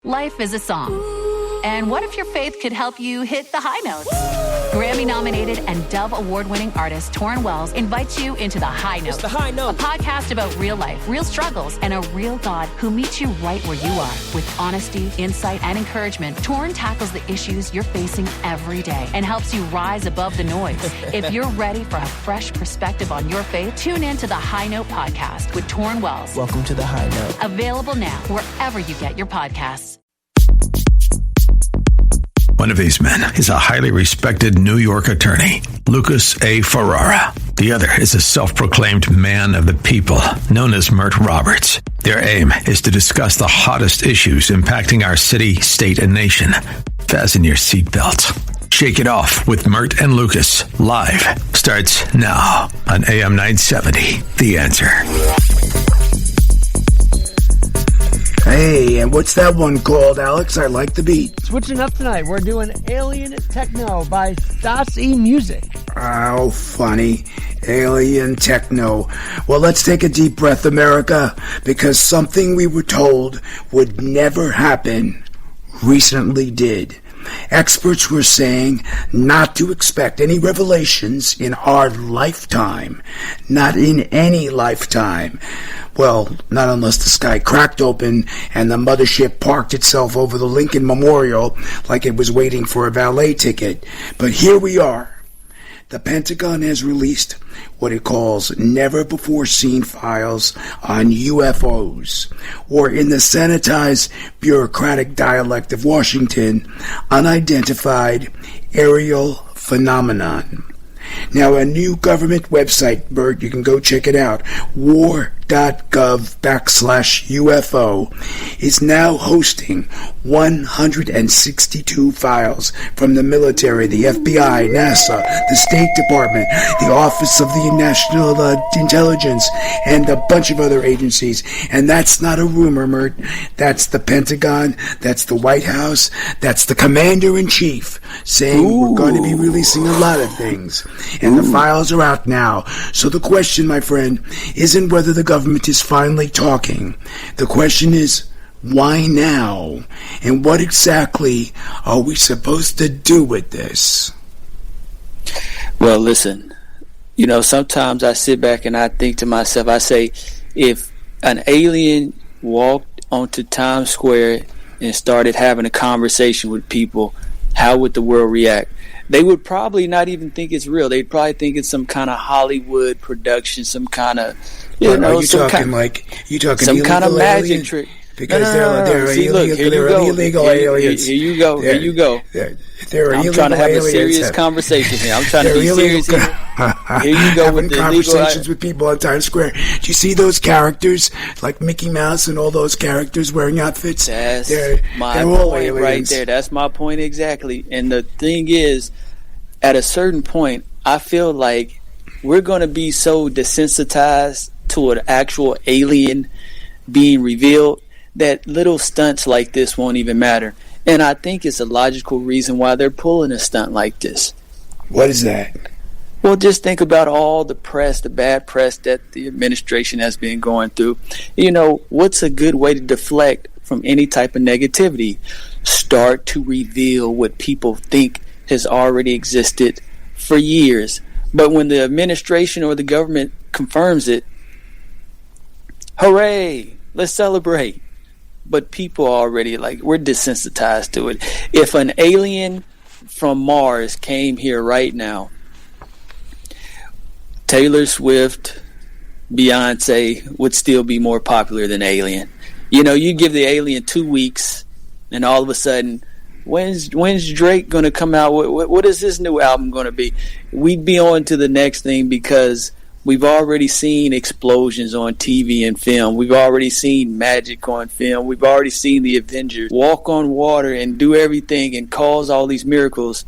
Life is a song. And what if your faith could help you hit the high notes? Grammy-nominated and Dove Award-winning artist Torrin Wells invites you into The High Note. It's The High Note. A podcast about real life, real struggles, and a real God who meets you right where you are. With honesty, insight, and encouragement, Torrin tackles the issues you're facing every day and helps you rise above the noise. If you're ready for a fresh perspective on your faith, tune in to The High Note podcast with Torrin Wells. Welcome to The High Note. Available now wherever you get your podcasts. One of these men is a highly respected New York attorney, Lucas A. Ferrara. The other is a self-proclaimed man of the people, known as Mert Roberts. Their aim is to discuss the hottest issues impacting our city, state, and nation. Fasten your seatbelts. Shake it off with Mert and Lucas. Live starts now on AM 970. The Answer. Hey, and what's that one called, Alex? I like the beat. Switching up tonight, we're doing Alien Techno by Stasi Music. Oh, funny. Alien Techno. Well, let's take a deep breath, America, because something we were told would never happen recently did. Experts were saying not to expect any revelations in our lifetime. Not in any lifetime. Well, not unless the sky cracked open and the mothership parked itself over the Lincoln Memorial like it was waiting for a valet ticket. But here we are. The Pentagon has released what it calls never-before-seen files on UFOs, or in the sanitized bureaucratic dialect of Washington, unidentified aerial phenomenon. Now, a new government website, Bert, you can go check it out, war.gov/UFO, is now hosting 162 files from the military, the FBI, NASA, the State Department, the Office of the National Intelligence, and a bunch of other agencies. And that's not a rumor, Mert. That's the Pentagon, that's the White House, that's the Commander-in-Chief saying we're going to be releasing a lot of things. And the files are out now. So the question, my friend, isn't whether the government is finally talking. The question is, why now? And what exactly are we supposed to do with this? Well, listen, sometimes I sit back and I think to myself, I say, if an alien walked onto Times Square and started having a conversation with people, how would the world react? They would probably not even think it's real. They'd probably think it's some kind of Hollywood production, some kind of, some kind of magic trick. Because they're illegal aliens. Here you go. I'm trying to have a serious conversation here. I'm trying to be serious here. Here you go with the conversations with people on Times Square. Do you see those characters like Mickey Mouse and all those characters wearing outfits? That's my point right there. That's my point exactly. And the thing is, at a certain point, I feel like we're going to be so desensitized to an actual alien being revealed that little stunts like this won't even matter. And I think it's a logical reason why they're pulling a stunt like this. What is that? Well, just think about all the press, the bad press that the administration has been going through. What's a good way to deflect from any type of negativity? Start to reveal what people think has already existed for years. But when the administration or the government confirms it, hooray, let's celebrate. But people are already we're desensitized to it. If an alien from Mars came here right now, Taylor Swift, Beyonce would still be more popular than Alien. You give the alien 2 weeks, and all of a sudden, when's Drake going to come out? What is this new album going to be? We'd be on to the next thing because we've already seen explosions on TV and film. We've already seen magic on film. We've already seen the Avengers walk on water and do everything and cause all these miracles.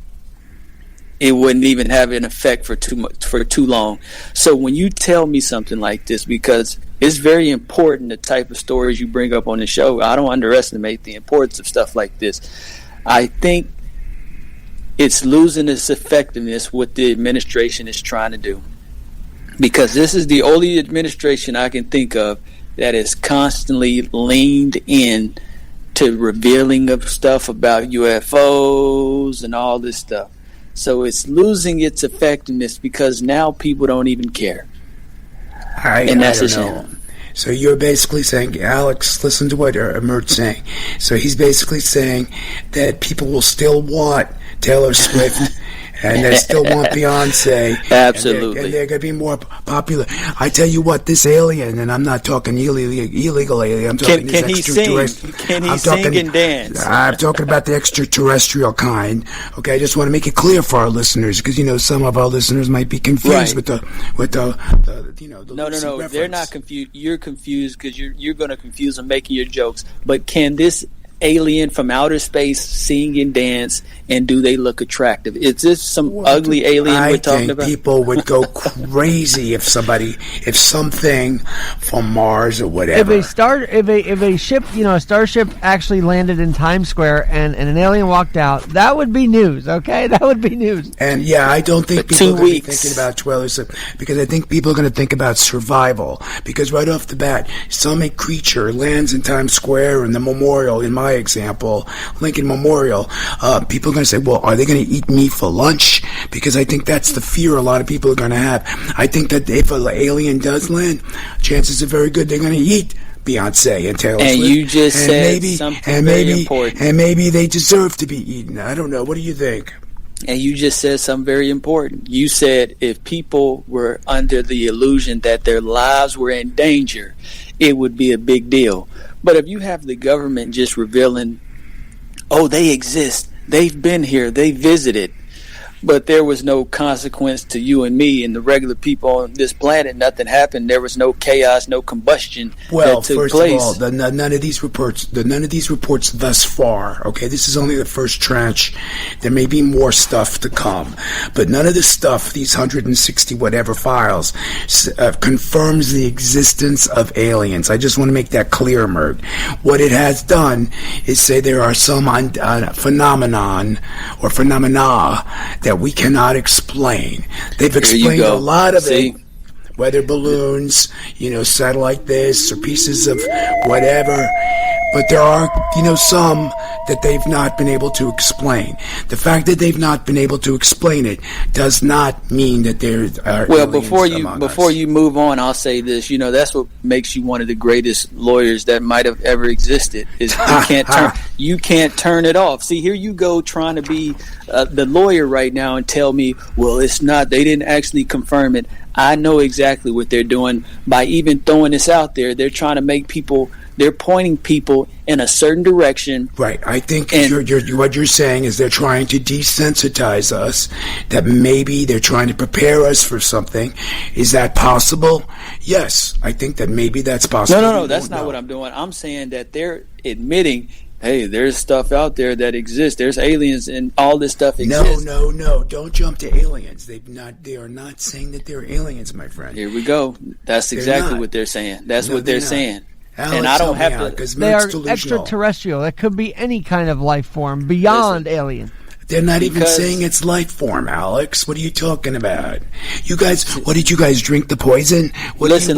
It wouldn't even have an effect for too long. So when you tell me something like this, because it's very important, the type of stories you bring up on the show, I don't underestimate the importance of stuff like this. I think it's losing its effectiveness what the administration is trying to do. Because this is the only administration I can think of that has constantly leaned in to revealing of stuff about UFOs and all this stuff. So it's losing its effectiveness because now people don't even care. And that's a shame. So you're basically saying, Alex, listen to what Mert's saying. So he's basically saying that people will still want Taylor Swift and they still want Beyonce. Absolutely. And they're going to be more popular. I tell you what, this alien, and I'm not talking illegal alien, I'm talking can he sing? Can he sing and dance? I'm talking about the extraterrestrial kind. Okay, I just want to make it clear for our listeners, because, you know, some of our listeners might be confused with the No, reference. they're not confused. You're confused because you're going to confuse them making your jokes. But can this alien from outer space sing and dance, and do they look attractive? Is this some ugly alien we're talking about? I think people would go crazy if something from Mars or whatever. If a ship, a starship actually landed in Times Square and an alien walked out, that would be news. Okay, that would be news. And yeah, I don't think people are going to be thinking about Taylor Swift, because I think people are going to think about survival. Because right off the bat, some creature lands in Times Square and the memorial. In my example, Lincoln Memorial, people are going to say, well, are they going to eat me for lunch? Because I think that's the fear a lot of people are going to have. I think that if an alien does land, chances are very good they're going to eat Beyonce and Taylor Swift. And you just said something very important. And maybe they deserve to be eaten. I don't know. What do you think? And you just said something very important. You said if people were under the illusion that their lives were in danger, it would be a big deal. But if you have the government just revealing, oh, they exist, they've been here, they visited, but there was no consequence to you and me and the regular people on this planet, nothing happened, there was no chaos, no combustion that took place. Of all, none of these reports thus far, okay, this is only the first tranche. There may be more stuff to come, but none of this stuff, these 160 whatever files, confirms the existence of aliens. I just want to make that clear, Mert. What it has done is say there are some phenomenon or phenomena that we cannot explain. They've explained a lot of it, weather balloons, satellite this or pieces of whatever, but there are, some that they've not been able to explain. The fact that they've not been able to explain it does not mean that there are before you move on, I'll say this. That's what makes you one of the greatest lawyers that might have ever existed. Is you can't turn it off. See, here you go trying to be the lawyer right now and tell me, well, it's not. They didn't actually confirm it. I know exactly what they're doing by even throwing this out there. They're trying to make people. They're pointing people in a certain direction. Right. I think what you're saying is they're trying to desensitize us, that maybe they're trying to prepare us for something. Is that possible? Yes. I think that maybe that's possible. No. That's not what I'm doing. I'm saying that they're admitting, hey, there's stuff out there that exists. There's aliens and all this stuff exists. No. Don't jump to aliens. They are not saying that they're aliens, my friend. Here we go. That's exactly what they're saying. That's what they're saying. Alex, and I don't have to. They are extraterrestrial. It could be any kind of life form beyond alien. They're not even saying it's life form, Alex. What are you talking about? You guys, what did you guys drink the poison? Listen.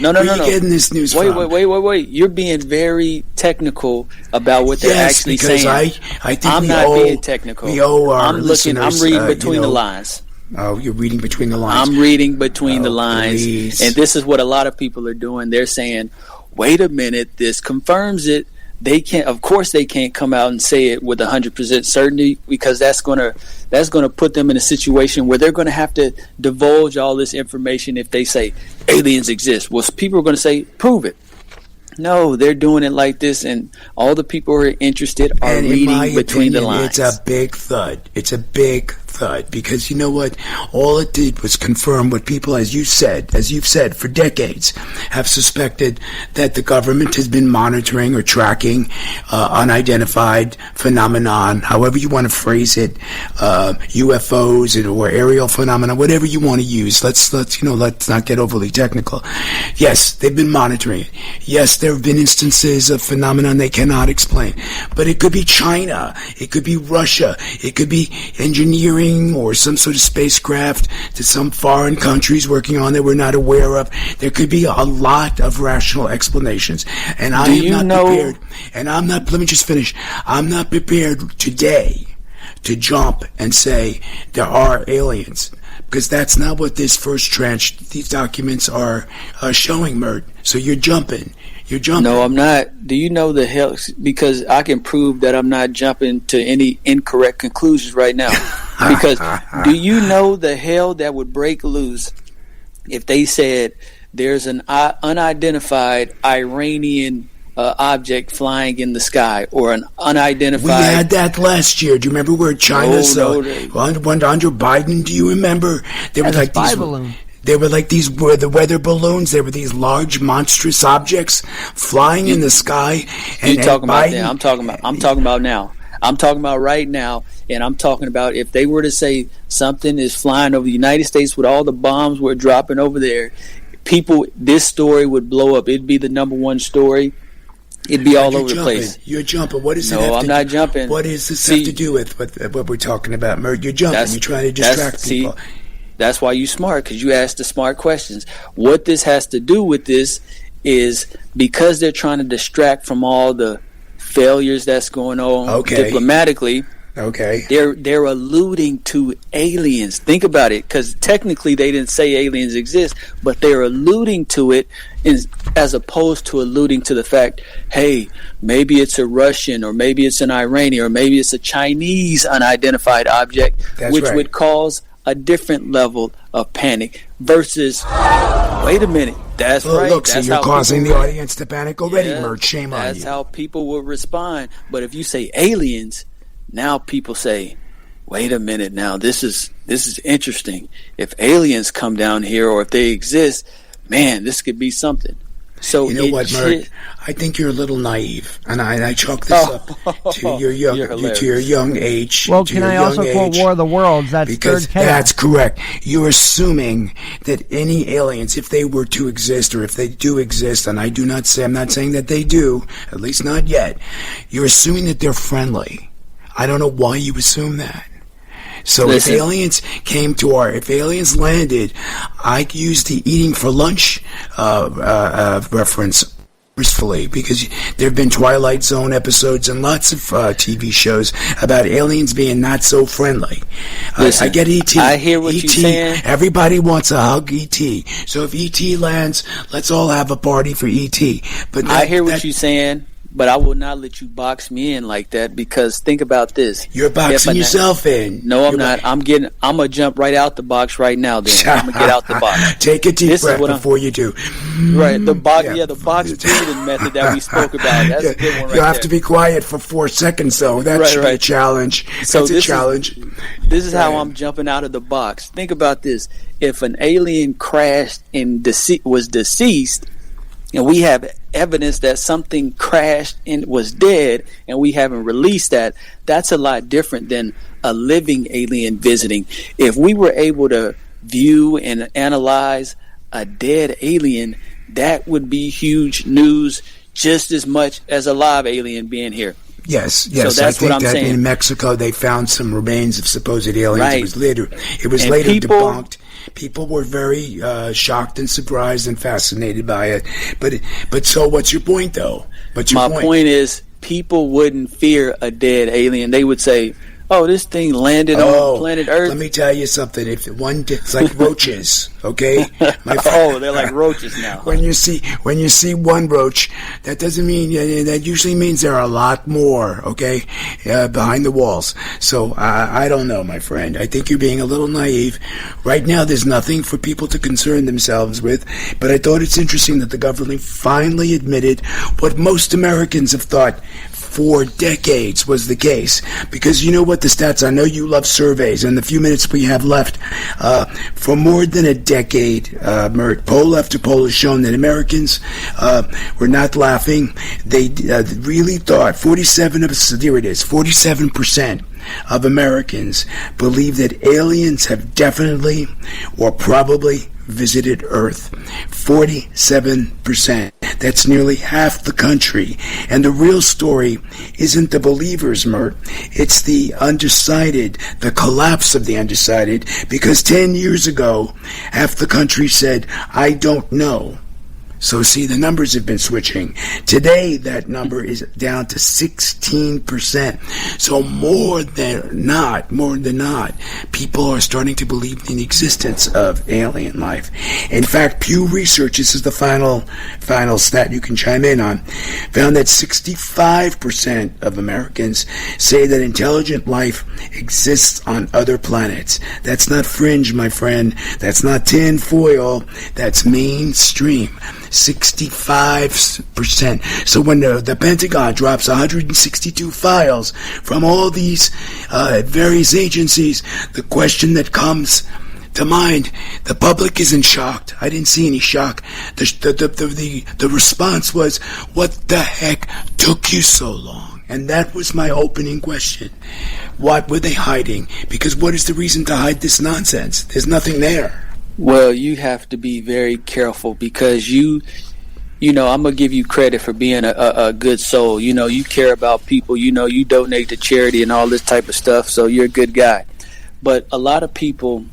No. Where are you getting this news from? Wait. You're being very technical about what they're actually saying. I think I'm not being technical. We owe our listeners, I'm reading between the lines. Oh, you're reading between the lines. I'm reading between the lines. Please. And this is what a lot of people are doing. They're saying, wait a minute, this confirms it. They can't. Of course, they can't come out and say it with 100% certainty, because that's gonna put them in a situation where they're gonna have to divulge all this information if they say aliens exist. Well, people are gonna say, prove it. No, they're doing it like this, and all the people who are interested are reading between the lines. It's a big thud. It's a big thud, because you know what? All it did was confirm what people, as you've said for decades, have suspected, that the government has been monitoring or tracking unidentified phenomenon, however you want to phrase it, UFOs or aerial phenomena, whatever you want to use. Let's not get overly technical. Yes, they've been monitoring it. Yes, there have been instances of phenomenon they cannot explain, but it could be China, it could be Russia, it could be engineering bearing or some sort of spacecraft to some foreign countries working on that we're not aware of. There could be a lot of rational explanations. And I am not prepared. And let me just finish. I'm not prepared today to jump and say there are aliens, because that's not what this first tranche, these documents are showing, Mert. So you're jumping. No, I'm not. Do you know the hell? Because I can prove that I'm not jumping to any incorrect conclusions right now. Because do you know the hell that would break loose if they said there's an unidentified Iranian object flying in the sky, or an unidentified... We had that last year. Do you remember where China's... under Biden, do you remember? There were like these... balloon. They were like these were the weather balloons. They were these large, monstrous objects flying in the sky. And, you're talking about that. I'm talking about now. I'm talking about right now, and I'm talking about if they were to say something is flying over the United States with all the bombs we're dropping over there, this story would blow up. It'd be the number one story. It'd be all over the place. You're jumping. What does it have to I'm not jumping. What does this have to do with what we're talking about, Mert? You're jumping. You're trying to distract people. That's why you're smart, because you ask the smart questions. What this has to do with this is because they're trying to distract from all the failures that's going on diplomatically. Okay. They're alluding to aliens. Think about it, because technically they didn't say aliens exist, but they're alluding to it as opposed to alluding to the fact, hey, maybe it's a Russian, or maybe it's an Iranian, or maybe it's a Chinese unidentified object, which would cause a different level of panic versus, wait a minute, that's right. Look, so you're causing the audience to panic already, Mert. Shame on you. That's how people will respond. But if you say aliens, now people say, wait a minute, now this is interesting. If aliens come down here, or if they exist, man, this could be something. So you know what, Mert? I think you're a little naive, and I chalk this up to your young age. Well, can I also quote War of the Worlds? Because that's correct. You're assuming that any aliens, if they were to exist, or if they do exist, and I'm not saying that they do, at least not yet. You're assuming that they're friendly. I don't know why you assume that. So if aliens landed, I used the eating for lunch reference forcefully, because there have been Twilight Zone episodes and lots of TV shows about aliens being not so friendly. I get E.T. I hear what you're saying. Everybody wants a hug E.T. So if E.T. lands, let's all have a party for E.T. But I hear what you're saying. But I will not let you box me in like that, because think about this. You're boxing yourself in. No, I'm not. I'm gonna jump right out the box right now. Then I'm gonna get out the box. Take a deep breath before you do. Right, the box. Yeah, the box breathing method that we spoke about. That's a good one. Right, you have to be quiet for 4 seconds, though. That should be a challenge. That's a challenge. This is how I'm jumping out of the box. Think about this: if an alien crashed and was deceased, and we have evidence that something crashed and was dead, and we haven't released that, that's a lot different than a living alien visiting. If we were able to view and analyze a dead alien, that would be huge news just as much as a live alien being here. Yes. So that's I think what I'm that saying. In Mexico they found some remains of supposed aliens. Right. It was later debunked. People were very shocked and surprised and fascinated by it. But so what's your point, though? My point is, people wouldn't fear a dead alien. They would say, oh, this thing landed on planet Earth. Let me tell you something. It's like roaches, okay? They're like roaches now. When you see one roach, that doesn't mean that usually means there are a lot more, okay, behind the walls. So I don't know, my friend. I think you're being a little naive. Right now, there's nothing for people to concern themselves with. But I thought it's interesting that the government finally admitted what most Americans have thought for decades was the case. Because you know what the stats, I know you love surveys, and the few minutes we have left, for more than a decade, Mert, poll after poll has shown that Americans were not laughing. They really thought 47% of Americans believe that aliens have definitely or probably visited Earth. 47%. That's nearly half the country. And the real story isn't the believers, Mert. It's the undecided, the collapse of the undecided, because 10 years ago, half the country said, I don't know. So see, the numbers have been switching. Today, that number is down to 16%. So more than not, people are starting to believe in the existence of alien life. In fact, Pew Research, this is the final stat you can chime in on, found that 65% of Americans say that intelligent life exists on other planets. That's not fringe, my friend. That's not tin foil. That's mainstream. 65%. So when the Pentagon drops 162 files from all these various agencies, the question that comes to mind, the public isn't shocked. I didn't see any shock. The response was, what the heck took you so long? And that was my opening question. What were they hiding? Because what is the reason to hide this nonsense? There's nothing there. Well, you have to be very careful because you know, I'm going to give you credit for being a good soul. You know, you care about people. You know, you donate to charity and all this type of stuff, so you're a good guy. But a lot of people,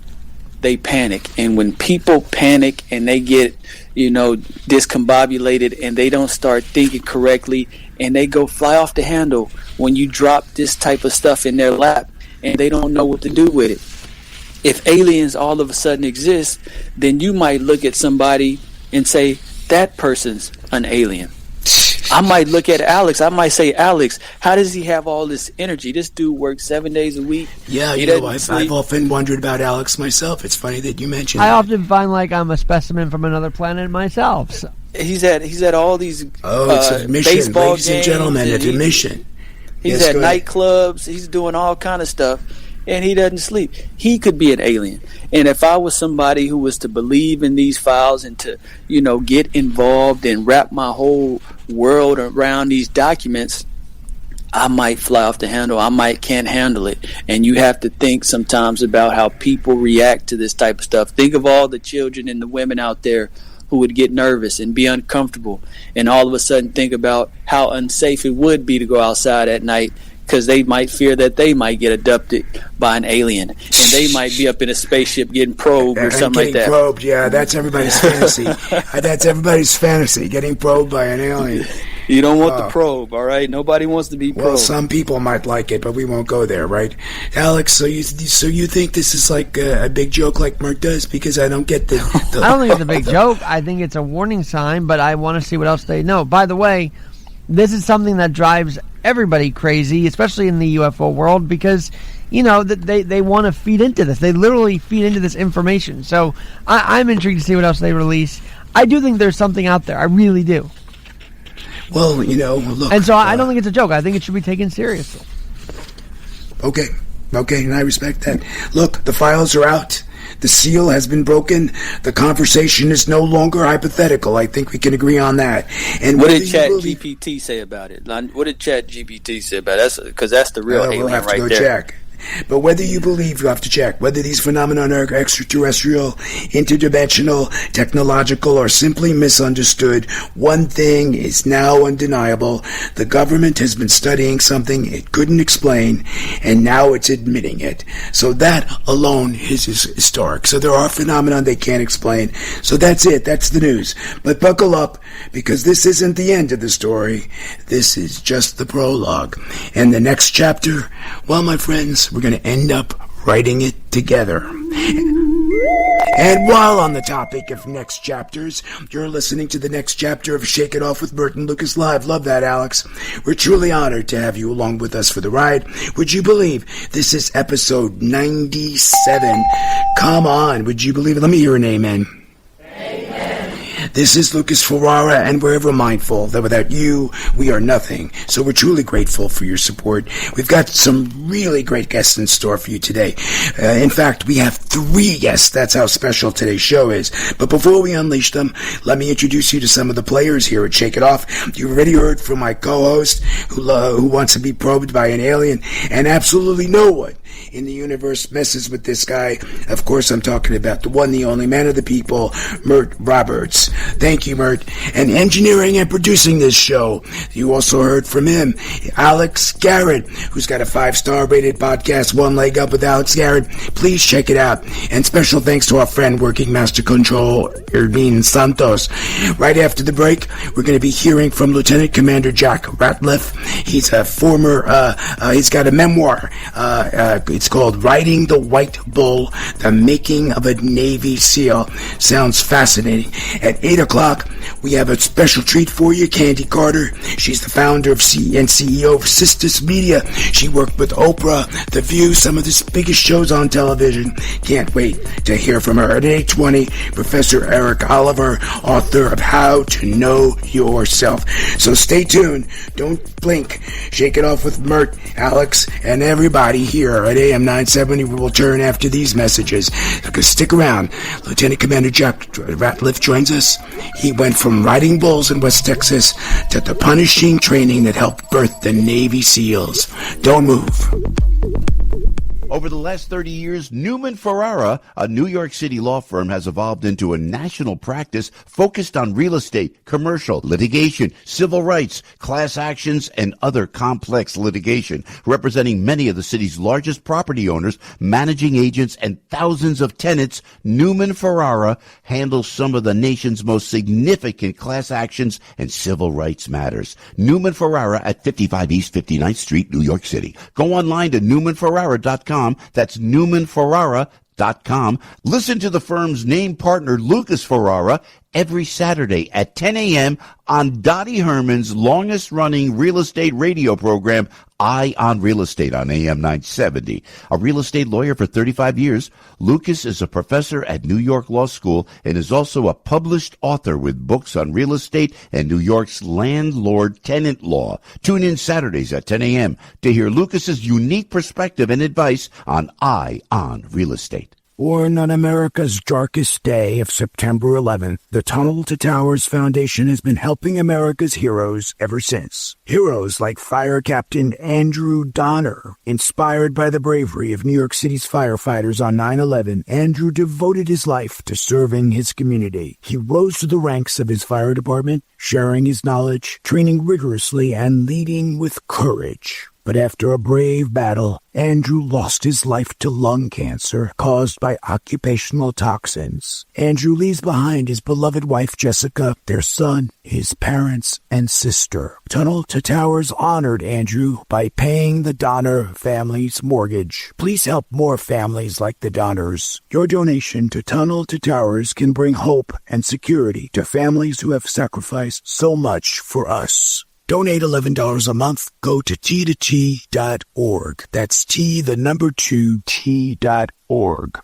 they panic. And when people panic and they get, you know, discombobulated and they don't start thinking correctly and they go fly off the handle when you drop this type of stuff in their lap and they don't know what to do with it. If aliens all of a sudden exist, then you might look at somebody and say, that person's an alien. I might look at Alex. I might say, Alex, how does he have all this energy? This dude works 7 days a week. Yeah, you know, I've often wondered about Alex myself. It's funny that you mentioned I that. often find like I'm a specimen from another planet myself. So. He's at all these it's a mission. baseball Ladies and gentlemen, it's a mission. He's at nightclubs. He's doing all kind of stuff. And he doesn't sleep. He could be an alien. And if I was somebody who was to believe in these files and to, you know, get involved and wrap my whole world around these documents, I might fly off the handle. I can't handle it. And you have to think sometimes about how people react to this type of stuff. Think of all the children and the women out there who would get nervous and be uncomfortable and all of a sudden think about how unsafe it would be to go outside at night, because they might fear that they might get abducted by an alien and they might be up in a spaceship getting probed or something like that. Getting probed, yeah, that's everybody's fantasy. That's everybody's fantasy, getting probed by an alien. You don't want the probe, all right? Nobody wants to be probed. Well, some people might like it, but we won't go there, right? Alex, so you think this is like a big joke like Mert does? Because I don't get the I don't think it's a big joke. I think it's a warning sign, but I want to see what else they know. By the way, this is something that drives everybody crazy, especially in the UFO world, because, you know, they want to feed into this. They literally feed into this information. So I'm intrigued to see what else they release. I do think there's something out there. I really do. Well, you know, look. And so I don't think it's a joke. I think it should be taken seriously. Okay, and I respect that. Look, the files are out. The seal has been broken. The conversation is no longer hypothetical. I think we can agree on that. And what did ChatGPT say about it? What did ChatGPT say about it? Because that's the real alien we'll have to right go there. Check. But whether you believe, you have to check whether these phenomena are extraterrestrial, interdimensional, technological, or simply misunderstood. One thing is now undeniable. The government has been studying something it couldn't explain, and now it's admitting it. So that alone is historic. So there are phenomena they can't explain. So that's it. That's the news. But buckle up, because this isn't the end of the story. This is just the prologue. And the next chapter, well, my friends, we're going to end up writing it together. And while on the topic of next chapters, you're listening to the next chapter of Shake It Off with Mert and Lucas Live. Love that, Alex. We're truly honored to have you along with us for the ride. Would you believe this is episode 97? Come on, would you believe it? Let me hear an amen. This is Lucas Ferrara, and we're ever mindful that without you, we are nothing. So we're truly grateful for your support. We've got some really great guests in store for you today. In fact, we have 3 guests. That's how special today's show is. But before we unleash them, let me introduce you to some of the players here at Shake It Off. You already heard from my co-host who wants to be probed by an alien, and absolutely no one in the universe messes with this guy. Of course, I'm talking about the one, the only man of the people, Mert Roberts. Thank you, Mert. And engineering and producing this show, you also heard from him, Alex Garrett, who's got a 5-star rated podcast, One Leg Up with Alex Garrett. Please check it out. And special thanks to our friend, Working Master Control, Irvin Santos. Right after the break, we're going to be hearing from Lieutenant Commander Jack Ratliff. He's a former, he's got a memoir. It's called Riding the White Bull, The Making of a Navy SEAL. Sounds fascinating. At 8 o'clock, we have a special treat for you, Candy Carter. She's the founder and CEO of Sisters Media. She worked with Oprah, The View, some of the biggest shows on television. Can't wait to hear from her. At 8:20, Professor Eric Oliver, author of How to Know Yourself. So stay tuned. Don't blink. Shake It Off with Mert, Alex, and everybody here at AM 970. We will turn after these messages. Stick around. Lieutenant Commander Jack Ratliff joins us. He went from riding bulls in West Texas to the punishing training that helped birth the Navy SEALs. Don't move. Over the last 30 years, Newman Ferrara, a New York City law firm, has evolved into a national practice focused on real estate, commercial, litigation, civil rights, class actions, and other complex litigation, representing many of the city's largest property owners, managing agents, and thousands of tenants. Newman Ferrara handles some of the nation's most significant class actions and civil rights matters. Newman Ferrara at 55 East 59th Street, New York City. Go online to newmanferrara.com. That's newmanferrara.com. Listen to the firm's name partner, Lucas Ferrara, every Saturday at 10 a.m. on Dottie Herman's longest-running real estate radio program, Eye on Real Estate, on AM 970. A real estate lawyer for 35 years, Lucas is a professor at New York Law School and is also a published author with books on real estate and New York's landlord-tenant law. Tune in Saturdays at 10 a.m. to hear Lucas's unique perspective and advice on Eye on Real Estate. Born on America's darkest day of September 11th, the Tunnel to Towers Foundation has been helping America's heroes ever since. Heroes like Fire Captain Andrew Donner. Inspired by the bravery of New York City's firefighters on 9/11, Andrew devoted his life to serving his community. He rose to the ranks of his fire department, sharing his knowledge, training rigorously, and leading with courage. But after a brave battle, Andrew lost his life to lung cancer caused by occupational toxins. Andrew leaves behind his beloved wife, Jessica, their son, his parents, and sister. Tunnel to Towers honored Andrew by paying the Donner family's mortgage. Please help more families like the Donners. Your donation to Tunnel to Towers can bring hope and security to families who have sacrificed so much for us. Donate $11 a month. Go to t2t.org. That's T2T.org.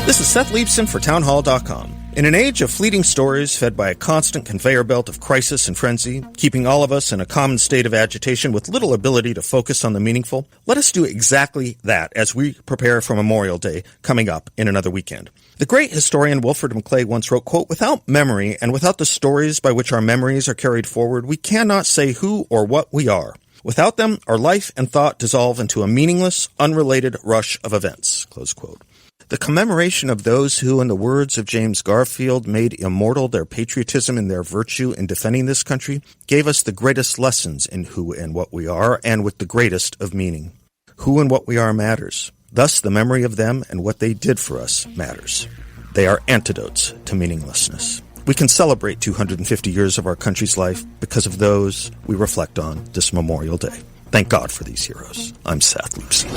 This is Seth Leibson for Townhall.com. In an age of fleeting stories fed by a constant conveyor belt of crisis and frenzy, keeping all of us in a common state of agitation with little ability to focus on the meaningful, let us do exactly that as we prepare for Memorial Day coming up in another weekend. The great historian Wilfred McClay once wrote, quote, "Without memory and without the stories by which our memories are carried forward, we cannot say who or what we are. Without them, our life and thought dissolve into a meaningless, unrelated rush of events," close quote. The commemoration of those who, in the words of James Garfield, made immortal their patriotism and their virtue in defending this country, gave us the greatest lessons in who and what we are, and with the greatest of meaning. Who and what we are matters. Thus, the memory of them and what they did for us matters. They are antidotes to meaninglessness. We can celebrate 250 years of our country's life because of those we reflect on this Memorial Day. Thank God for these heroes. I'm Seth Leibson.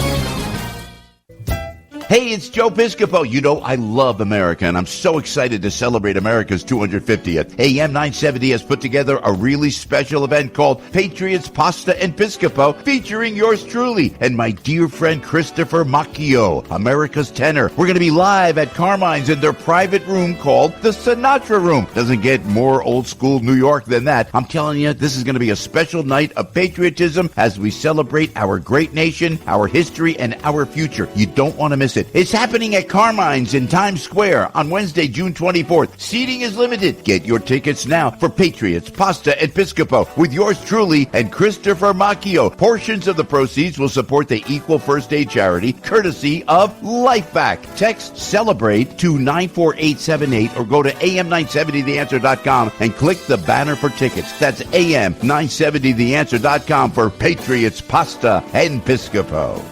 Hey, it's Joe Piscopo. You know, I love America, and I'm so excited to celebrate America's 250th. AM 970 has put together a really special event called Patriots, Pasta, and Piscopo, featuring yours truly and my dear friend Christopher Macchio, America's tenor. We're going to be live at Carmine's in their private room called the Sinatra Room. Doesn't get more old school New York than that. I'm telling you, this is going to be a special night of patriotism as we celebrate our great nation, our history, and our future. You don't want to miss it. It's happening at Carmine's in Times Square on Wednesday, June 24th. Seating is limited. Get your tickets now for Patriots, Pasta, and Piscopo with yours truly and Christopher Macchio. Portions of the proceeds will support the Equal First Aid charity, courtesy of Lifeback. Text CELEBRATE to 94878 or go to am970theanswer.com and click the banner for tickets. That's am970theanswer.com for Patriots, Pasta, and Piscopo.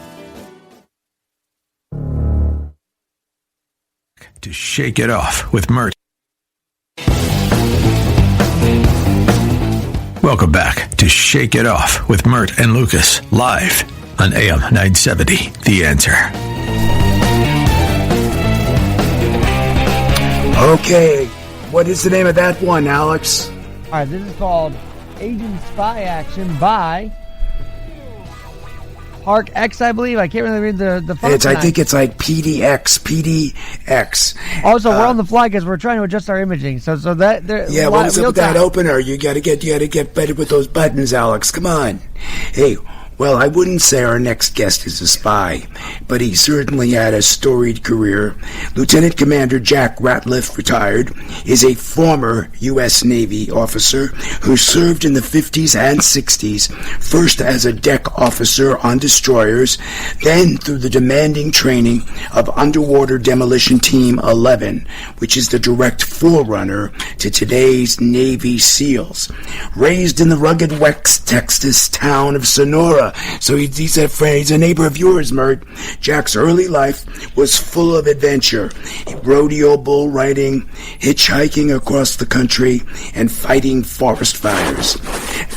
To Shake It Off with Mert. Welcome back to Shake It Off with Mert and Lucas, live on AM 970, The Answer. Okay, what is the name of that one, Alex? All right, this is called Agent Spy Action by Park X, I believe. I can't really read the font. I think it's like PDX. Also, we're on the fly because we're trying to adjust our imaging. So that yeah. What was up with that opener? You got to get better with those buttons, Alex. Come on. Hey. Well, I wouldn't say our next guest is a spy, but he certainly had a storied career. Lieutenant Commander Jack Ratliff, retired, is a former U.S. Navy officer who served in the 50s and 60s, first as a deck officer on destroyers, then through the demanding training of Underwater Demolition Team 11, which is the direct forerunner to today's Navy SEALs. Raised in the rugged West Texas town of Sonora, so he's a neighbor of yours, Mert. Jack's early life was full of adventure. Rodeo bull riding, hitchhiking across the country, and fighting forest fires.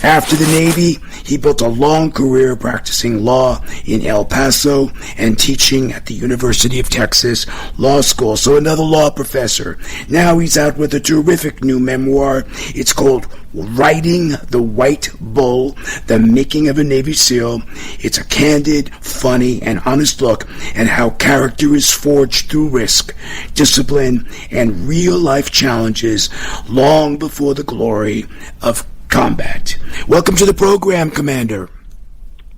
After the Navy, he built a long career practicing law in El Paso and teaching at the University of Texas Law School, so another law professor. Now he's out with a terrific new memoir. It's called Riding the White Bull, The Making of a Navy SEAL. It's a candid, funny, and honest look at how character is forged through risk, discipline, and real-life challenges long before the glory of combat. Welcome to the program, Commander.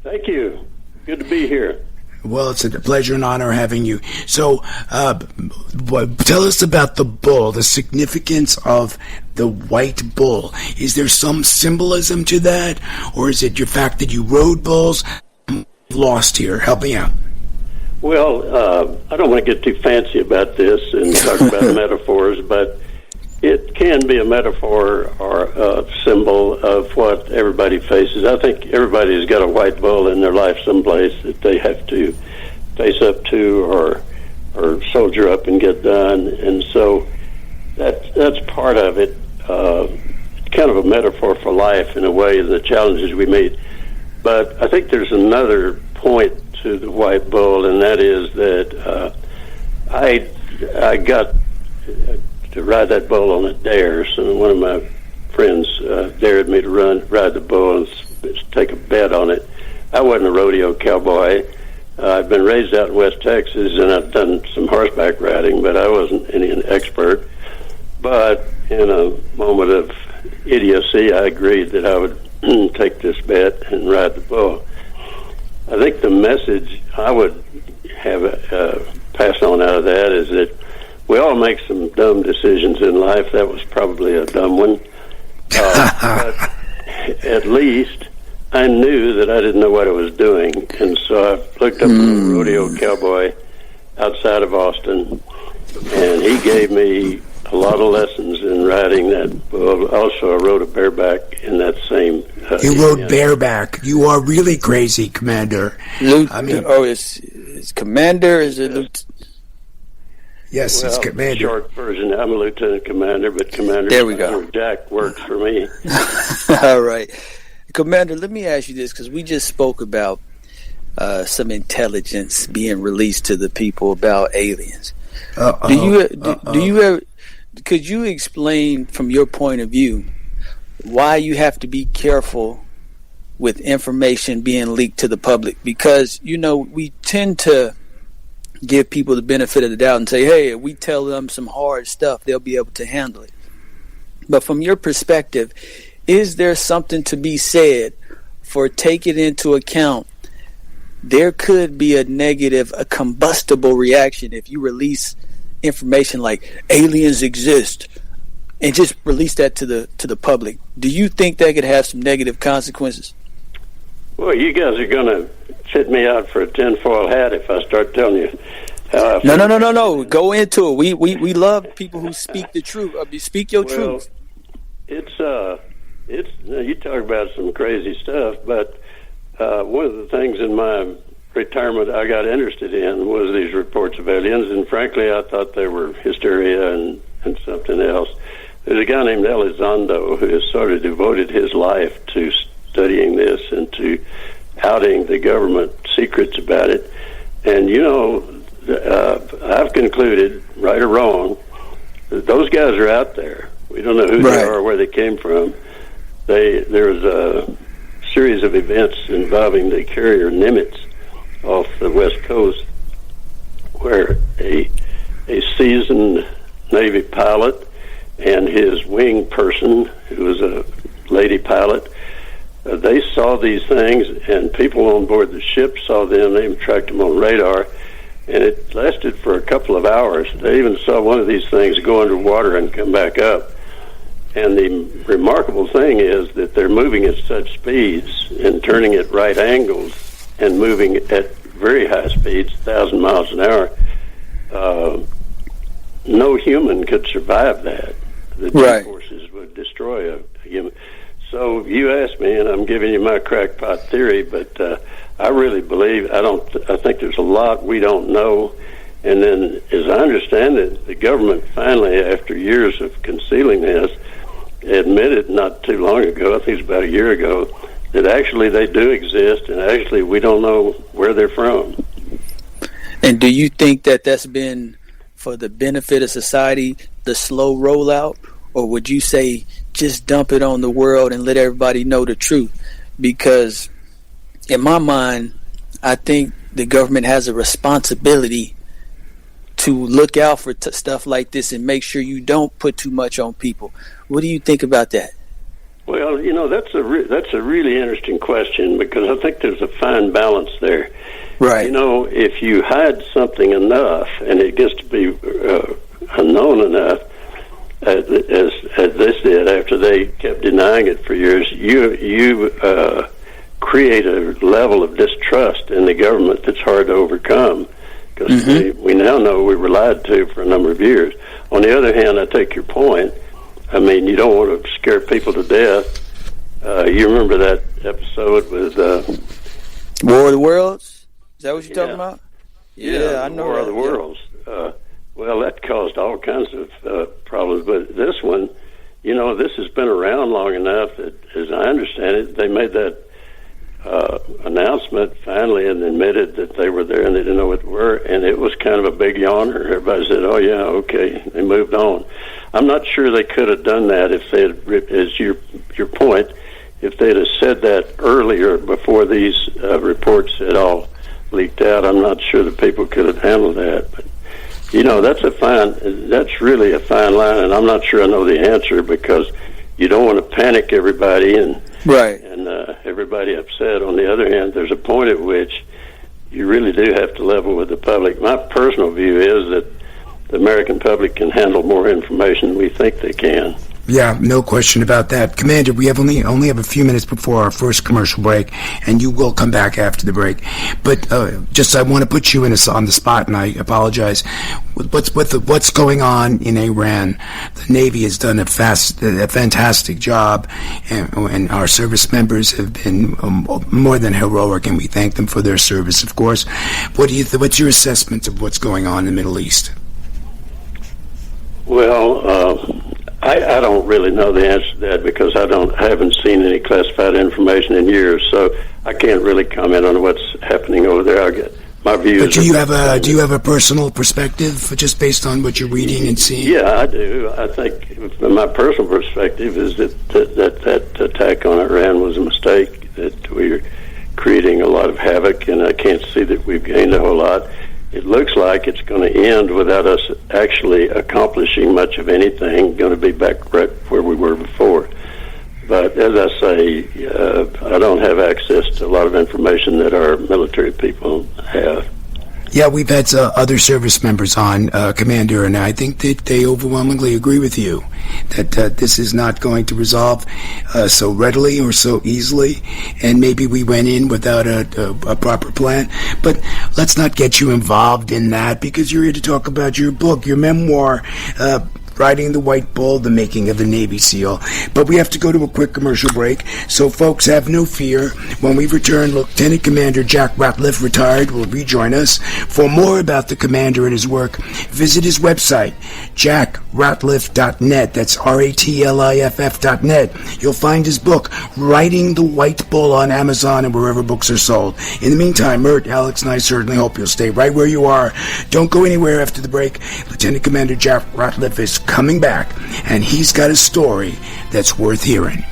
Thank you. Good to be here. Well, it's a pleasure and honor having you. So, tell us about the bull, the significance of the white bull. Is there some symbolism to that, or is it your fact that you rode bulls? I'm lost here. Help me out. Well, I don't want to get too fancy about this and talk about metaphors, but it can be a metaphor or a symbol of what everybody faces. I think everybody's got a white bull in their life someplace that they have to face up to or soldier up and get done. And so that's part of it. It's kind of a metaphor for life in a way, the challenges we meet. But I think there's another point to the white bull, and that is that I got to ride that bull on a dare. So one of my friends dared me to ride the bull and take a bet on it. I wasn't a rodeo cowboy. I've been raised out in West Texas, and I've done some horseback riding, but I wasn't any expert. But in a moment of idiocy, I agreed that I would take this bet and ride the bull. I think the message I would have pass on out of that is that we all make some dumb decisions in life. That was probably a dumb one. But at least I knew that I didn't know what I was doing. And so I looked up a rodeo cowboy outside of Austin, and he gave me a lot of lessons in riding that bull. Also, I rode a bareback in that same... you rode bareback. You are really crazy, Commander. It's Commander? Is it Lieutenant? Yes, it's Commander. Short version. I'm a Lieutenant Commander, but Commander there we go. Jack works for me. All right. Commander, let me ask you this, because we just spoke about some intelligence being released to the people about aliens. Do you ever? Could you explain from your point of view why you have to be careful with information being leaked to the public? Because we tend to give people the benefit of the doubt and say, hey, if we tell them some hard stuff, they'll be able to handle it. But from your perspective, is there something to be said for taking into account there could be a combustible reaction if you release information like aliens exist and just release that to the public? Do you think that could have some negative consequences? Well, you guys are going to fit me out for a tinfoil hat if I start telling you how I feel. No. Go into it. We love people who speak the truth. Speak your truth. It's you talk about some crazy stuff, but one of the things in my retirement I got interested in was these reports of aliens, and frankly, I thought they were hysteria and something else. There's a guy named Elizondo who has sort of devoted his life to studying this and to outing the government secrets about it. And, I've concluded, right or wrong, that those guys are out there. We don't know who they are or where they came from. There was a series of events involving the carrier Nimitz off the West Coast where a seasoned Navy pilot and his wing person, who was a lady pilot, they saw these things, and people on board the ship saw them. They even tracked them on radar, and it lasted for a couple of hours. They even saw one of these things go underwater and come back up. And the remarkable thing is that they're moving at such speeds and turning at right angles and moving at very high speeds, 1,000 miles an hour. No human could survive that. The G-forces would destroy a human. So you asked me, and I'm giving you my crackpot theory, but I really believe, I think there's a lot we don't know. And then, as I understand it, the government finally, after years of concealing this, admitted not too long ago, I think it's about a year ago, that actually they do exist, and actually we don't know where they're from. And do you think that that's been for the benefit of society, the slow rollout, or would you say just dump it on the world and let everybody know the truth? Because in my mind, I think the government has a responsibility to look out for stuff like this and make sure you don't put too much on people. What do you think about that? Well, that's a really interesting question, because I think there's a fine balance there. Right. If you hide something enough and it gets to be unknown enough, as this did after they kept denying it for years, you create a level of distrust in the government that's hard to overcome, because we now know we were lied to for a number of years. On the other hand, I take your point. I mean, you don't want to scare people to death. You remember that episode with War of the Worlds? Is that what you're talking about? Yeah, I know. War of the Worlds. Well, that caused all kinds of problems. But this one, this has been around long enough that, as I understand it, they made that announcement finally and admitted that they were there and they didn't know what they were, and it was kind of a big yawner. Everybody said, oh, yeah, okay. They moved on. I'm not sure they could have done that if they had, as your point, if they'd have said that earlier before these reports had all leaked out. I'm not sure that people could have handled that. But, that's really a fine line, and I'm not sure I know the answer, because you don't want to panic everybody and everybody upset. On the other hand, there's a point at which you really do have to level with the public. My personal view is that the American public can handle more information than we think they can. Yeah, no question about that. Commander, we have only have a few minutes before our first commercial break, and you will come back after the break. But I want to put you on the spot, and I apologize. What's going on in Iran? The Navy has done a fantastic job, and our service members have been more than heroic, and we thank them for their service, of course. What's your assessment of what's going on in the Middle East? Well, I don't really know the answer to that because I haven't seen any classified information in years, so I can't really comment on what's happening over there. I'll get my views. But do you have a personal perspective just based on what you're reading and seeing? Yeah, I do. I think from my personal perspective is that attack on Iran was a mistake, that we're creating a lot of havoc, and I can't see that we've gained a whole lot. It looks like it's going to end without us actually accomplishing much of anything, going to be back right where we were before. But as I say, I don't have access to a lot of information that our military people have. Yeah, we've had other service members on, Commander, and I think that they overwhelmingly agree with you that this is not going to resolve so readily or so easily, and maybe we went in without a proper plan. But let's not get you involved in that, because you're here to talk about your book, your memoir, Riding the White Bull, The Making of a Navy SEAL. But we have to go to a quick commercial break, so folks, have no fear. When we return, Lieutenant Commander Jack Ratliff, retired, will rejoin us. For more about the commander and his work, visit his website, jackratliff.net. That's RATLIFF.net. You'll find his book, Riding the White Bull, on Amazon and wherever books are sold. In the meantime, Mert, Alex, and I certainly hope you'll stay right where you are. Don't go anywhere after the break. Lieutenant Commander Jack Ratliff is coming back, and he's got a story that's worth hearing.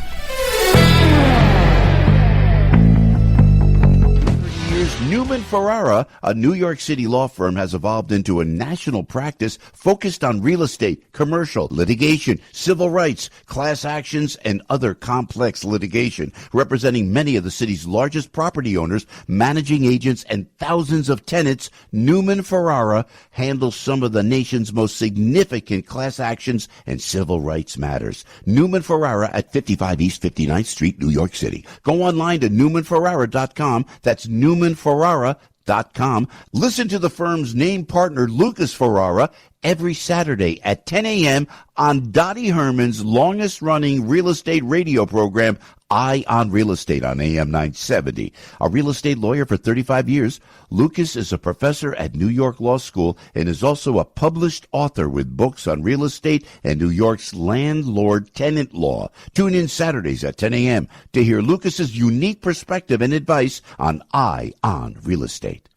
Newman Ferrara, a New York City law firm, has evolved into a national practice focused on real estate, commercial, litigation, civil rights, class actions, and other complex litigation, representing many of the city's largest property owners, managing agents, and thousands of tenants. Newman Ferrara handles some of the nation's most significant class actions and civil rights matters. Newman Ferrara at 55 East 59th Street, New York City. Go online to newmanferrara.com. That's newmanferrara.com. Listen to the firm's name partner, Lucas Ferrara, every Saturday at 10 a.m. on Dottie Herman's longest-running real estate radio program, Eye on Real Estate, on AM 970. A real estate lawyer for 35 years, Lucas is a professor at New York Law School and is also a published author with books on real estate and New York's landlord-tenant law. Tune in Saturdays at 10 a.m. to hear Lucas's unique perspective and advice on Eye on Real Estate.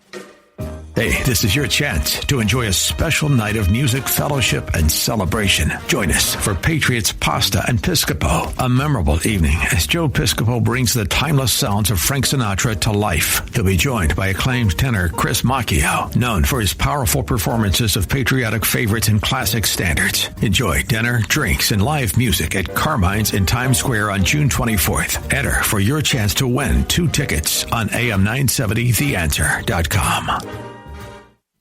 Hey, this is your chance to enjoy a special night of music, fellowship, and celebration. Join us for Patriots Pasta and Piscopo, a memorable evening as Joe Piscopo brings the timeless sounds of Frank Sinatra to life. He'll be joined by acclaimed tenor Chris Macchio, known for his powerful performances of patriotic favorites and classic standards. Enjoy dinner, drinks, and live music at Carmine's in Times Square on June 24th. Enter for your chance to win 2 tickets on AM970theanswer.com.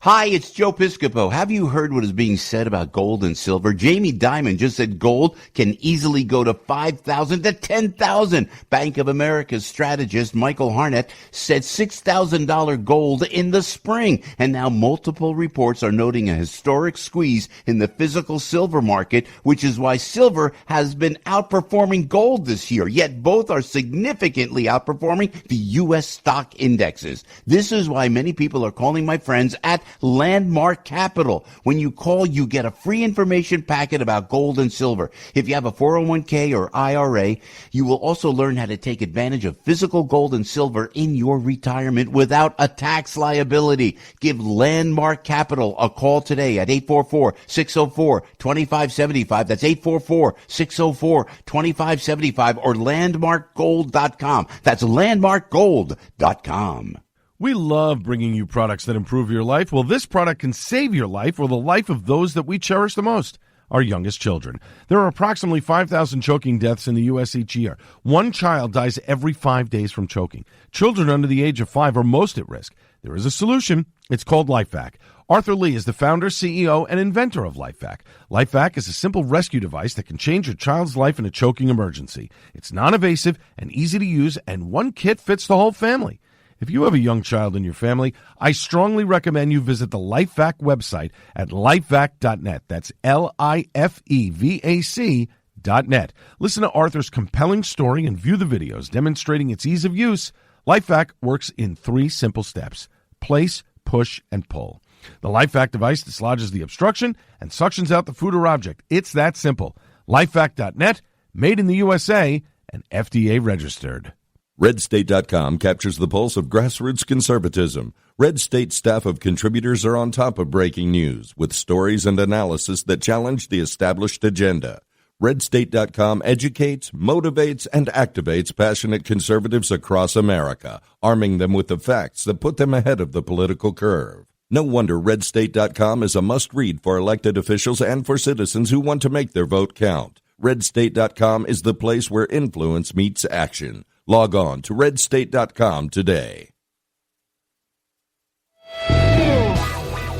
Hi, it's Joe Piscopo. Have you heard what is being said about gold and silver? Jamie Dimon just said gold can easily go to $5,000 to $10,000. Bank of America's strategist Michael Harnett said $6,000 gold in the spring. And now multiple reports are noting a historic squeeze in the physical silver market, which is why silver has been outperforming gold this year. Yet both are significantly outperforming the U.S. stock indexes. This is why many people are calling my friends at Landmark Capital. When you call, you get a free information packet about gold and silver. If you have a 401k or IRA, you will also learn how to take advantage of physical gold and silver in your retirement without a tax liability. Give Landmark Capital a call today at 844-604-2575. That's 844-604-2575 or landmarkgold.com. That's landmarkgold.com. We love bringing you products that improve your life. Well, this product can save your life or the life of those that we cherish the most, our youngest children. There are approximately 5,000 choking deaths in the U.S. each year. One child dies every 5 days from choking. Children under the age of 5 are most at risk. There is a solution. It's called LifeVac. Arthur Lee is the founder, CEO, and inventor of LifeVac. LifeVac is a simple rescue device that can change your child's life in a choking emergency. It's non-invasive and easy to use, and one kit fits the whole family. If you have a young child in your family, I strongly recommend you visit the LifeVac website at lifevac.net. That's LIFEVAC.net. Listen to Arthur's compelling story and view the videos demonstrating its ease of use. LifeVac works in 3 simple steps: place, push, and pull. The LifeVac device dislodges the obstruction and suctions out the food or object. It's that simple. Lifevac.net, made in the USA, and FDA registered. RedState.com captures the pulse of grassroots conservatism. Red State staff of contributors are on top of breaking news with stories and analysis that challenge the established agenda. RedState.com educates, motivates, and activates passionate conservatives across America, arming them with the facts that put them ahead of the political curve. No wonder RedState.com is a must-read for elected officials and for citizens who want to make their vote count. RedState.com is the place where influence meets action. Log on to RedState.com today.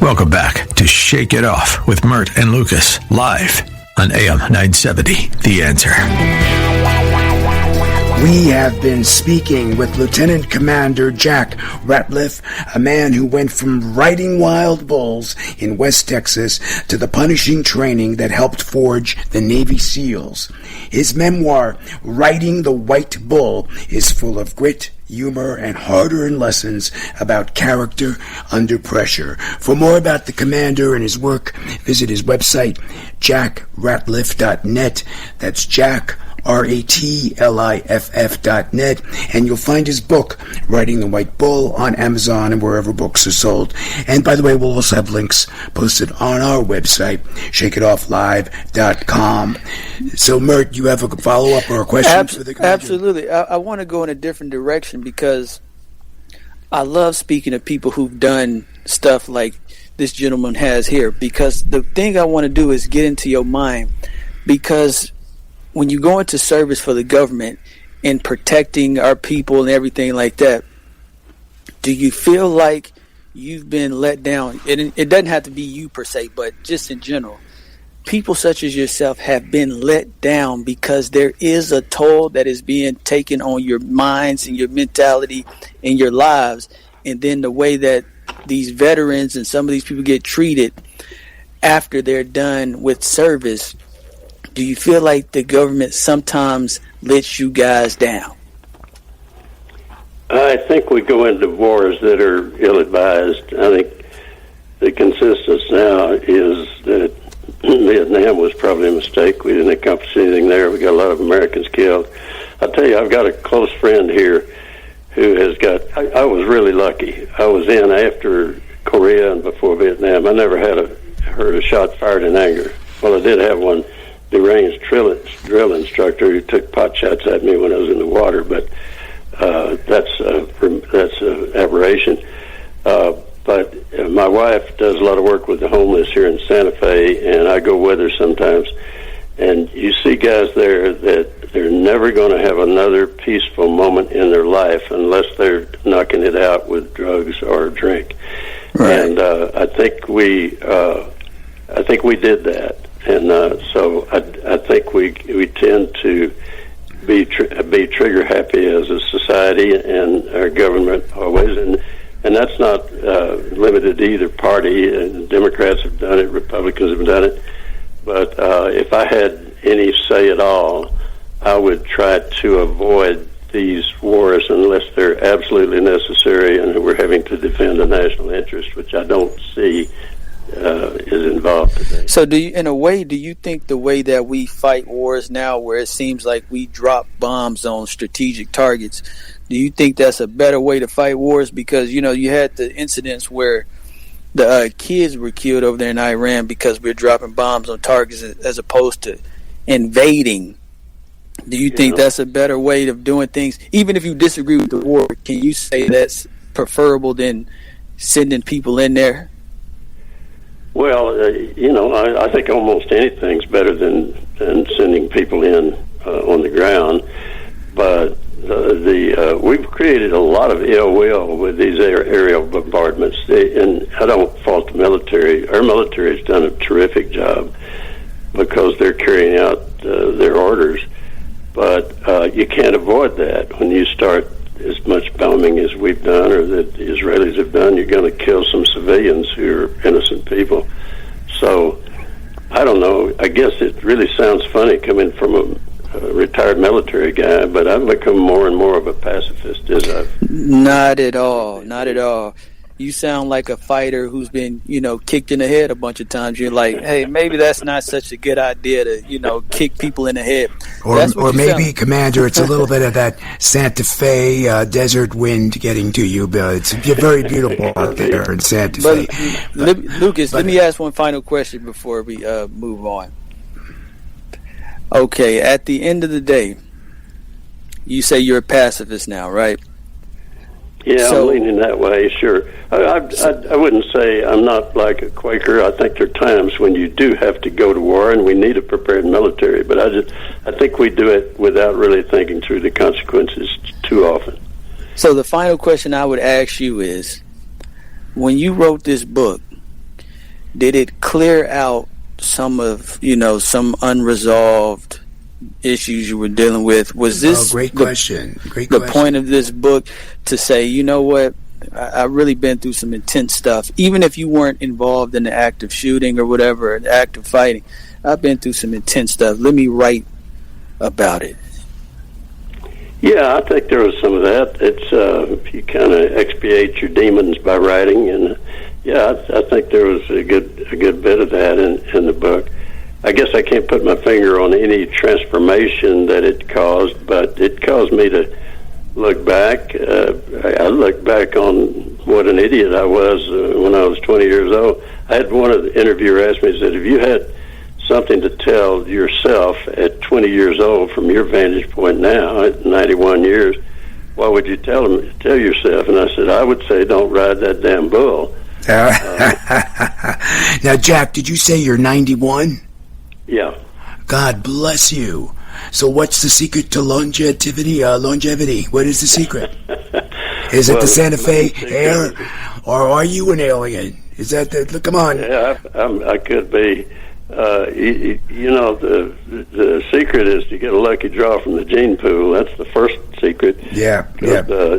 Welcome back to Shake It Off with Mert and Lucas, live on AM 970, The Answer. We have been speaking with Lieutenant Commander Jack Ratliff, a man who went from riding wild bulls in West Texas to the punishing training that helped forge the Navy SEALs. His memoir, Riding the White Bull, is full of grit, humor, and hard-earned lessons about character under pressure. For more about the commander and his work, visit his website, jackratliff.net. That's Jack, RATLIFF.net, and you'll find his book, Riding the White Bull, on Amazon and wherever books are sold. And by the way, we'll also have links posted on our website, shakeitofflive.com. So, Mert, you have a follow-up or a question for the commander? Absolutely. I want to go in a different direction because I love speaking to people who've done stuff like this gentleman has here, because the thing I want to do is get into your mind, because when you go into service for the government and protecting our people and everything like that, do you feel like you've been let down? It doesn't have to be you per se, but just in general, people such as yourself have been let down because there is a toll that is being taken on your minds and your mentality and your lives. And then the way that these veterans and some of these people get treated after they're done with service, do you feel like the government sometimes lets you guys down? I think we go into wars that are ill-advised. I think the consensus now is that Vietnam was probably a mistake. We didn't accomplish anything there. We got a lot of Americans killed. I'll tell you, I've got a close friend here who has got, I was really lucky. I was in after Korea and before Vietnam. I never heard a shot fired in anger. Well, I did have one deranged drill instructor who took pot shots at me when I was in the water, but that's an aberration. But my wife does a lot of work with the homeless here in Santa Fe, and I go with her sometimes. And you see guys there that they're never going to have another peaceful moment in their life unless they're knocking it out with drugs or drink. Right. And I think we did that. And so I think we tend to be trigger happy as a society and our government always, and that's not limited to either party. And Democrats have done it, Republicans have done it. But if I had any say at all, I would try to avoid these wars unless they're absolutely necessary and we're having to defend a national interest, which I don't see is involved today. So do you think the way that we fight wars now, where it seems like we drop bombs on strategic targets, do you think that's a better way to fight wars? Because, you had the incidents where the kids were killed over there in Iran because we're dropping bombs on targets as opposed to invading. Do you think that's a better way of doing things? Even if you disagree with the war, can you say that's preferable than sending people in there? Well, I think almost anything's better than sending people in on the ground. But we've created a lot of ill will with these aerial bombardments. And I don't fault the military. Our military has done a terrific job because they're carrying out their orders. But you can't avoid that when you start as much bombing as we've done or that the Israelis have done. You're going to kill some civilians who are innocent people. So I don't know. I guess it really sounds funny coming from a retired military guy, but I've become more and more of a pacifist as I've... Not at all. you sound like a fighter who's been, kicked in the head a bunch of times. You're like, hey, maybe that's not such a good idea to, kick people in the head. Or maybe, Commander, it's a little bit of that Santa Fe desert wind getting to you, but it's very beautiful out there in Santa Fe. Lucas, let me ask one final question before we move on. Okay, at the end of the day, you say you're a pacifist now, right? Yeah, I'm leaning that way, sure. I wouldn't say I'm not like a Quaker. I think there are times when you do have to go to war, and we need a prepared military. But I think we do it without really thinking through the consequences too often. So the final question I would ask you is, when you wrote this book, did it clear out some of, some unresolved issues you were dealing with? Was this great question. The point of this book to say, you know what, I've really been through some intense stuff, even if you weren't involved in the act of shooting or whatever, the act of fighting. I've been through some intense stuff. Let me write about it. Yeah, I think there was some of that. It's you kind of expiate your demons by writing, and I think there was a good bit of that in the book. I guess I can't put my finger on any transformation that it caused, but it caused me to look back. I look back on what an idiot I was when I was 20 years old. I had one of the interviewer ask me, he said, if you had something to tell yourself at 20 years old from your vantage point now, at 91 years, what would you tell yourself? And I said, I would say, don't ride that damn bull. Now, Jack, did you say you're 91? Yeah. God bless you. So what's the secret to longevity? What is the secret? Is it the Santa Fe air, or are you an alien? Is that the... Come on. Yeah, I could be. The secret is to get a lucky draw from the gene pool. That's the first secret. Yeah.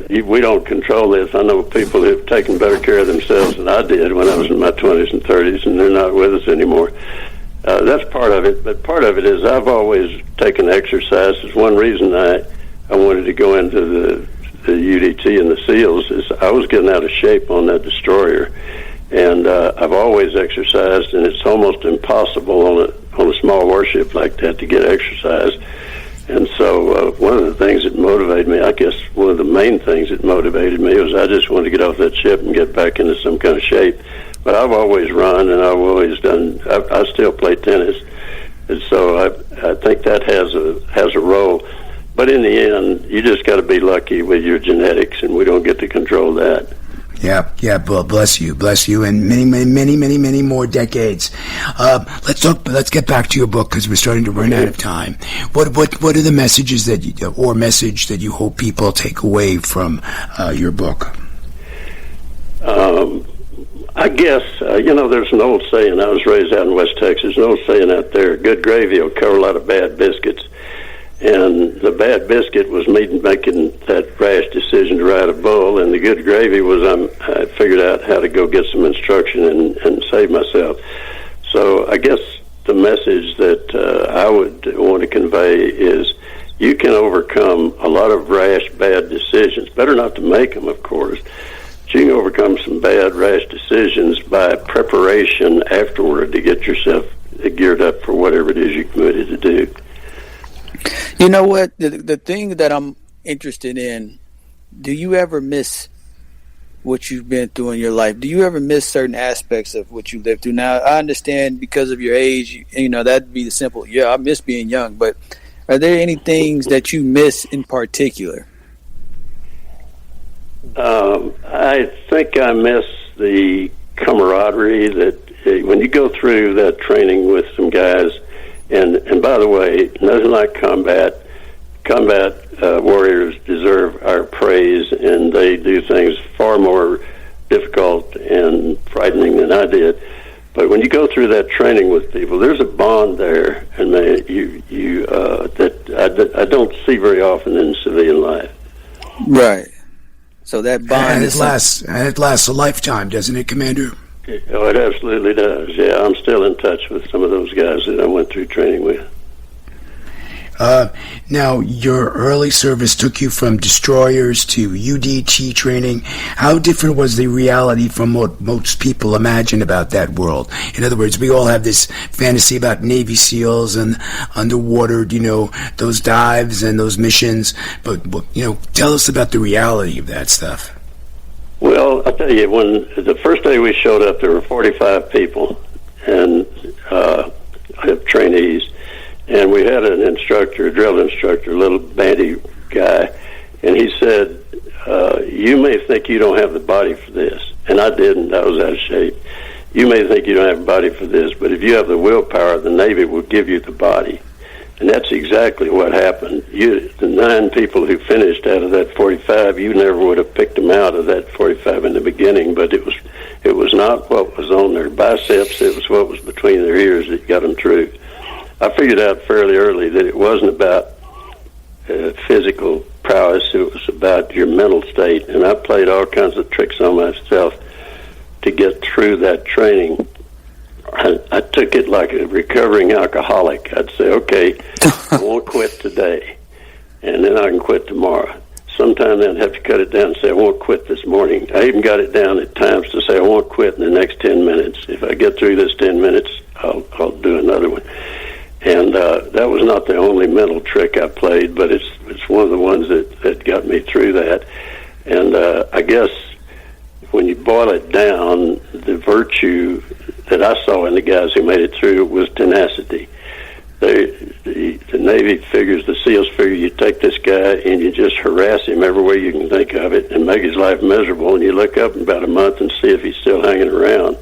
We don't control this. I know people who've taken better care of themselves than I did when I was in my 20s and 30s, and they're not with us anymore. That's part of it, but part of it is I've always taken exercise. It's one reason I wanted to go into the UDT and the SEALs is I was getting out of shape on that destroyer, and I've always exercised, and it's almost impossible on a small warship like that to get exercise. And so one of the things that motivated me, I guess one of the main things that motivated me was I just wanted to get off that ship and get back into some kind of shape. But I've always run, and I've always done. I still play tennis, and so I think that has a role. But in the end, you just got to be lucky with your genetics, and we don't get to control that. Yeah. Well, bless you, and many more decades. Let's get back to your book because we're starting to run out of time. What are the messages that you hope people take away from your book? I guess, there's an old saying. I was raised out in West Texas. An old saying out there, good gravy will cover a lot of bad biscuits. And the bad biscuit was me making that rash decision to ride a bull, and the good gravy was I figured out how to go get some instruction and save myself. So I guess the message that I would want to convey is you can overcome a lot of rash, bad decisions. Better not to make them, of course. You can overcome some bad, rash decisions by preparation afterward to get yourself geared up for whatever it is you're committed to do. You know what? The thing that I'm interested in, do you ever miss what you've been through in your life? Do you ever miss certain aspects of what you lived through? Now, I understand because of your age, that'd be the simple, I miss being young, but are there any things that you miss in particular? I think I miss the camaraderie that when you go through that training with some guys, and by the way, nothing like combat warriors deserve our praise, and they do things far more difficult and frightening than I did. But when you go through that training with people, there's a bond there, and that I don't see very often in civilian life. Right. So that bond it lasts a lifetime, doesn't it, Commander? Oh, it absolutely does. Yeah, I'm still in touch with some of those guys that I went through training with. Now, your early service took you from destroyers to UDT training. How different was the reality from what most people imagine about that world? In other words, we all have this fantasy about Navy SEALs and underwater, those dives and those missions. But, tell us about the reality of that stuff. Well, I'll tell you, when the first day we showed up, there were 45 people and trainees. And we had an instructor, a drill instructor, a little bandy guy, and he said, you may think you don't have the body for this. And I didn't. I was out of shape. You may think you don't have the body for this, but if you have the willpower, the Navy will give you the body. And that's exactly what happened. The 9 people who finished out of that 45, you never would have picked them out of that 45 in the beginning, but it was not what was on their biceps, it was what was between their ears that got them through. I figured out fairly early that it wasn't about physical prowess, it was about your mental state. And I played all kinds of tricks on myself to get through that training. I took it like a recovering alcoholic. I'd say, okay, I won't quit today, and then I can quit tomorrow. Sometimes I'd have to cut it down and say, I won't quit this morning. I even got it down at times to say, I won't quit in the next 10 minutes. If I get through this 10 minutes, I'll do another one. And that was not the only mental trick I played, but it's one of the ones that got me through that. And I guess when you boil it down, the virtue that I saw in the guys who made it through was tenacity. The Navy figures, the SEALs figure, you take this guy and you just harass him every way you can think of it and make his life miserable, and you look up in about a month and see if he's still hanging around.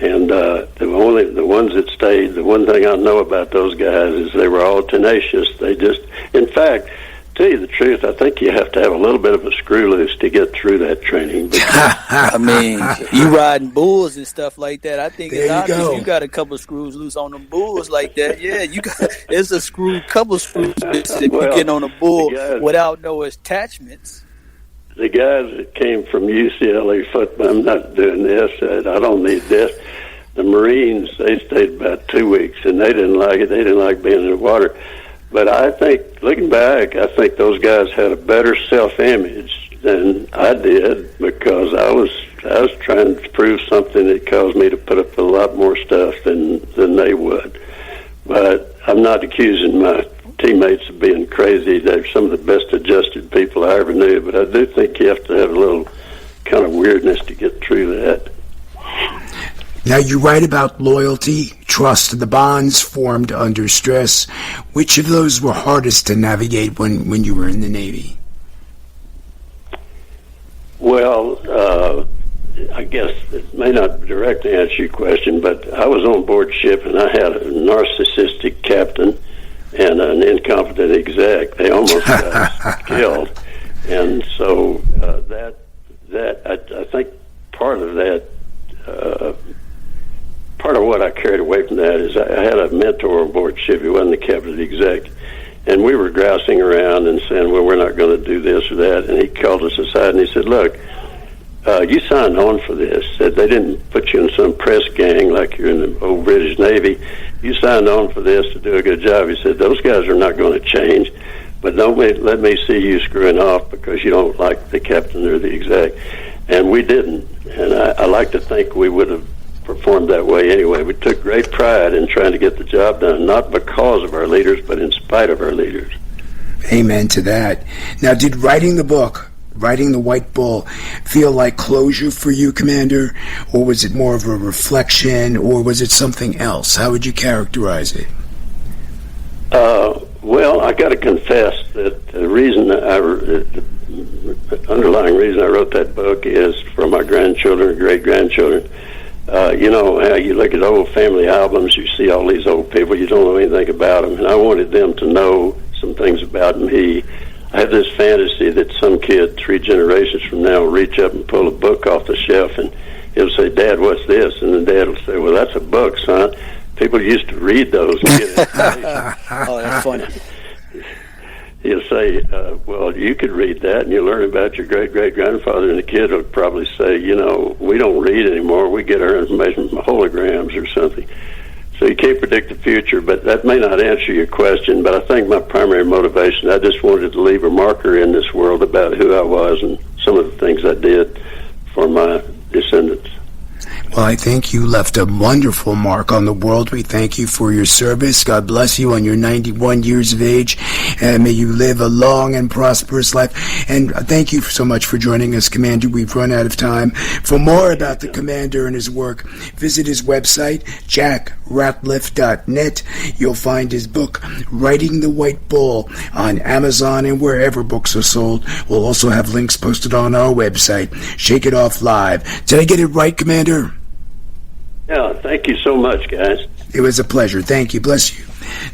And the ones that stayed, the one thing I know about those guys is they were all tenacious. They just, in fact, tell you the truth, I think you have to have a little bit of a screw loose to get through that training. I mean, you riding bulls and stuff like that. I think it's obvious go. You got a couple of screws loose on them bulls like that. Yeah, it's a couple screws if you get on a bull without no attachments. The guys that came from UCLA football, I'm not doing this, I don't need this. The Marines, they stayed about 2 weeks, and they didn't like it. They didn't like being in the water. But I think, looking back, I think those guys had a better self-image than I did, because I was trying to prove something that caused me to put up with a lot more stuff than they would. But I'm not accusing my teammates of being crazy. They're some of the best adjusted people I ever knew, but I do think you have to have a little kind of weirdness to get through that. Now, you write about loyalty, trust, the bonds formed under stress. Which of those were hardest to navigate when you were in the Navy? Well, I guess it may not directly answer your question, but I was on board ship, and I had a narcissistic captain and an incompetent exec. They almost got us killed. And so I think part of that, part of what I carried away from that is I had a mentor on board ship. He wasn't the captain, the exec. And we were grousing around and saying, well, we're not going to do this or that. And he called us aside and he said, look, you signed on for this. Said they didn't put you in some press gang like you're in the old British Navy. You signed on for this to do a good job. He said, those guys are not going to change, but let me see you screwing off because you don't like the captain or the exec. And we didn't. And I like to think we would have performed that way anyway. We took great pride in trying to get the job done, not because of our leaders, but in spite of our leaders. Amen to that. Now, did writing the book, writing The White Bull, feel like closure for you, Commander? Or was it more of a reflection, or was it something else? How would you characterize it? Well, I got to confess that the underlying reason I wrote that book is for my grandchildren and great-grandchildren. You know how you look at old family albums, you see all these old people, you don't know anything about them, and I wanted them to know some things about me. I have this fantasy that some kid 3 generations from now will reach up and pull a book off the shelf and he'll say, Dad, what's this? And then Dad will say, well, that's a book, son. People used to read those and get information. Oh, that's funny. He'll say, well, you could read that and you learn about your great-great-grandfather, and the kid will probably say, you know, we don't read anymore. We get our information from holograms or something. So you can't predict the future, but that may not answer your question. But I think my primary motivation, I just wanted to leave a marker in this world about who I was and some of the things I did for my descendants. Well, I think you left a wonderful mark on the world. We thank you for your service. God bless you on your 91 years of age, and may you live a long and prosperous life. And thank you so much for joining us, Commander. We've run out of time. For more about the Commander and his work, visit his website, jackratliff.net. You'll find his book, Riding the White Bull, on Amazon and wherever books are sold. We'll also have links posted on our website, Shake It Off Live. Did I get it right, Commander? Yeah, thank you so much, guys. It was a pleasure. Thank you. Bless you.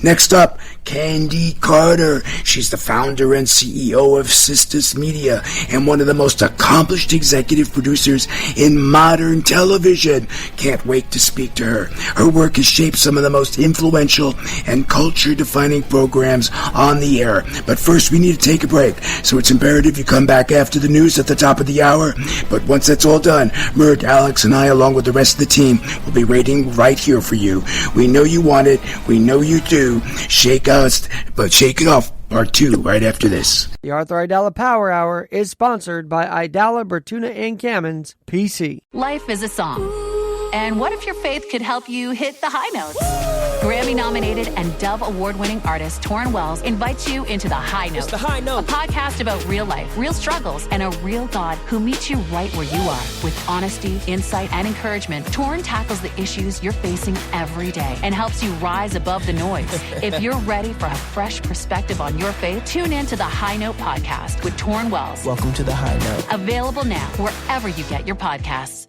Next up, Candy Carter. She's the founder and CEO of Sisters Media and one of the most accomplished executive producers in modern television. Can't wait to speak to her. Her work has shaped some of the most influential and culture-defining programs on the air. But first, we need to take a break, so it's imperative you come back after the news at the top of the hour. But once that's all done, Mert, Alex, and I, along with the rest of the team, will be waiting right here for you. We know you want it. We know you do. Shake us, but Shake It Off Part 2 right after this. The Arthur Aidala Power Hour is sponsored by Aidala, Bertuna, and Kamens, PC. Life is a song. And what if your faith could help you hit the high notes? Grammy-nominated and Dove Award-winning artist Torrin Wells invites you into The High Note. It's The High Note. A podcast about real life, real struggles, and a real God who meets you right where you are. With honesty, insight, and encouragement, Torrin tackles the issues you're facing every day and helps you rise above the noise. If you're ready for a fresh perspective on your faith, tune in to The High Note podcast with Torrin Wells. Welcome to The High Note. Available now wherever you get your podcasts.